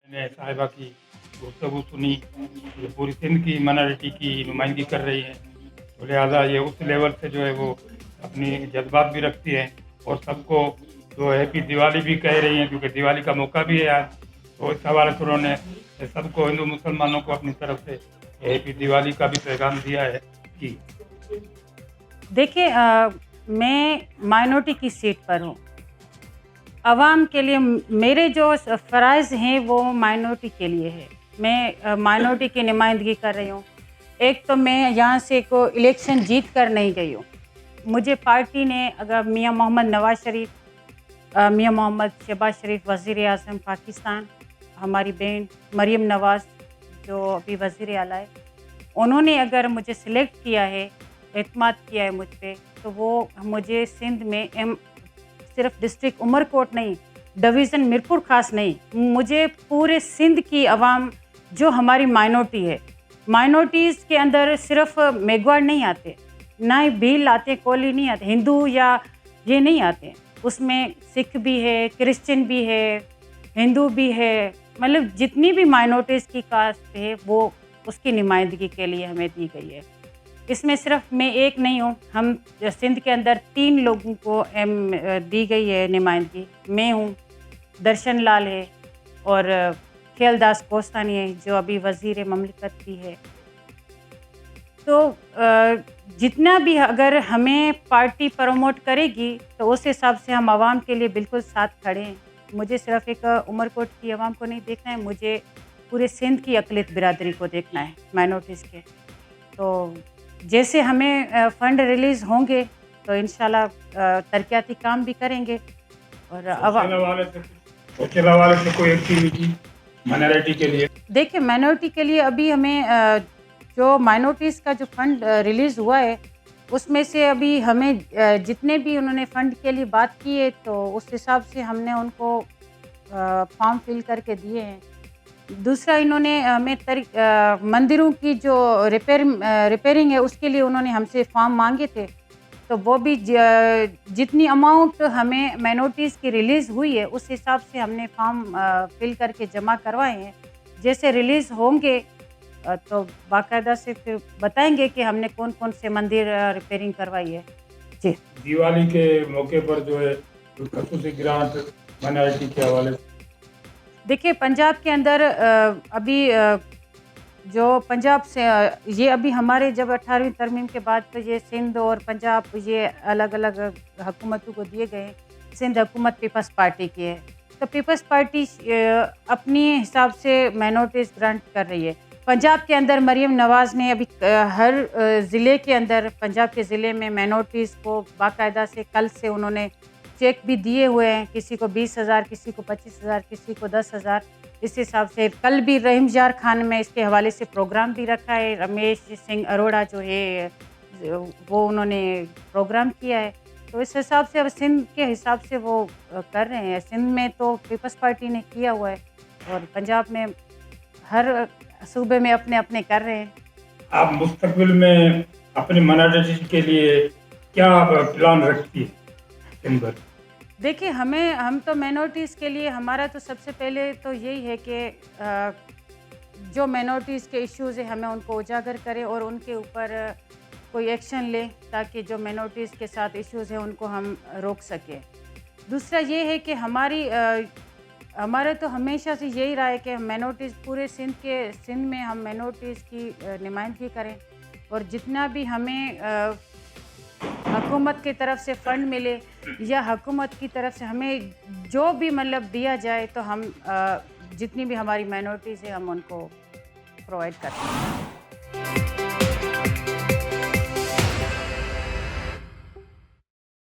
मैंने साहिबा की गुफ्तगू सुनी, ये पूरी सिंध की माइनॉरिटी की नुमाइंदगी कर रही है, तो लिहाजा ये उस लेवल से जो है वो अपनी जज्बात भी रखती है और सबको जो हैप्पी दिवाली भी कह रही हैं, क्योंकि दिवाली का मौका भी है आज। तो इस हवाले से उन्होंने सबको हिंदू मुसलमानों को अपनी तरफ से हैप्पी दिवाली का भी पैगाम दिया है। जी देखिए, मैं माइनॉरिटी की सीट पर हूँ। अवाम के लिए मेरे जो फ़राइज़ हैं वो माइनॉरिटी के लिए है। मैं माइनॉरिटी की नुमाइंदगी कर रही हूँ। एक तो मैं यहाँ से को इलेक्शन जीत कर नहीं गई हूँ। मुझे पार्टी ने अगर मियाँ मोहम्मद नवाज़ शरीफ, मियाँ मोहम्मद शहबाज शरीफ वज़ीर आज़म पाकिस्तान, हमारी बहन मरीम नवाज़ जो अभी वज़ीर आला है, उन्होंने अगर मुझे सिलेक्ट किया है, एतमाद किया है मुझ पे, तो वो मुझे सिंध में सिर्फ डिस्ट्रिक्ट उमरकोट नहीं, डिवीज़न मीरपुर खास नहीं, मुझे पूरे सिंध की आवाम जो हमारी माइनॉरिटी है, माइनॉरिटीज़ के अंदर सिर्फ मेघवाड़ नहीं आते, ना ही भील आते, कोली नहीं आते, हिंदू या ये नहीं आते, उसमें सिख भी है, क्रिश्चियन भी है, हिंदू भी है, मतलब जितनी भी माइनॉरिटीज़ की कास्ट है वो उसकी नुमाइंदगी के लिए हमें दी गई है। इसमें सिर्फ मैं एक नहीं हूँ, हम सिंध के अंदर 3 लोगों को दी गई है नुमाइंदगी। मैं हूँ, दर्शन लाल है और खेलदास कोस्तानी है जो अभी वज़ीर ममलिकत भी है। तो जितना भी अगर हमें पार्टी प्रमोट करेगी तो उस हिसाब से हम आवाम के लिए बिल्कुल साथ खड़े हैं। मुझे सिर्फ एक उमरकोट की आवाम को नहीं देखना है, मुझे पूरे सिंध की अक़लियत बिरादरी को देखना है, माइनॉरिटीज़ के। तो जैसे हमें फ़ंड रिलीज़ होंगे तो इंशाल्लाह तरक्याती काम भी करेंगे और सोशल हवाले से कोई एक्टिविटी माइनॉरिटी के लिए। देखिए, माइनॉरिटी के लिए अभी हमें जो माइनॉरिटीज़ का जो फ़ंड रिलीज़ हुआ है उसमें से अभी हमें जितने भी उन्होंने फ़ंड के लिए बात की है तो उस हिसाब से हमने उनको फॉर्म फिल करके दिए हैं। दूसरा, इन्होंने हमें मंदिरों की जो रिपेयरिंग है उसके लिए उन्होंने हमसे फॉर्म मांगे थे, तो वो भी जितनी अमाउंट हमें माइनॉरिटीज़ की रिलीज़ हुई है उस हिसाब से हमने फॉर्म फिल करके जमा करवाए हैं। जैसे रिलीज़ होंगे तो बाकायदा से फिर बताएंगे कि हमने कौन कौन से मंदिर रिपेयरिंग करवाई है। जी, दिवाली के मौके पर जो है खसूसी ग्रांट माइनॉरिटी के हवाले से। देखिए, पंजाब के अंदर अभी जो पंजाब से ये अभी हमारे जब 18वीं तरमीम के बाद तो ये सिंध और पंजाब ये अलग अलग हुकूमतों को दिए गए। सिंध हुकूमत पीपल्स पार्टी की है, तो पीपल्स पार्टी अपनी हिसाब से माइनॉरिटीज़ ग्रांट कर रही है। पंजाब के अंदर मरीम नवाज़ ने अभी हर ज़िले के अंदर, पंजाब के ज़िले में माइनॉरिटीज़ को बाकायदा से कल से उन्होंने चेक भी दिए हुए हैं, किसी को 20,000, किसी को 25,000, किसी को 10,000। इस हिसाब से कल भी रहीम जार खान में इसके हवाले से प्रोग्राम भी रखा है। रमेश सिंह अरोड़ा जो है वो उन्होंने प्रोग्राम किया है, तो इस हिसाब से अब सिंध के हिसाब से वो कर रहे हैं। सिंध में तो पीपल्स पार्टी ने किया हुआ है और पंजाब में हर सूबे में अपने अपने कर रहे हैं। आप मुस्तकबिल में अपनी माइनॉरिटी के लिए क्या प्लान रखती है सिंध भर? देखिए, हम तो माइनॉरिटीज़ के लिए हमारा तो सबसे पहले तो यही है कि जो माइनॉरिटीज़ के इश्यूज़ हैं हमें उनको उजागर करें और उनके ऊपर कोई एक्शन लें ताकि जो माइनॉरिटीज़ के साथ इश्यूज़ हैं उनको हम रोक सकें। दूसरा ये है कि हमारे तो हमेशा से यही रहा है कि माइनॉरिटीज़ पूरे सिंध में हम माइनॉरिटीज़ की नुमाइंदगी करें और जितना भी हमें हुकूमत की तरफ से फ़ंड मिले या हुकूमत की तरफ से हमें जो भी मतलब दिया जाए तो हम जितनी भी हमारी माइनॉरिटीज़ है हम उनको प्रोवाइड करते हैं।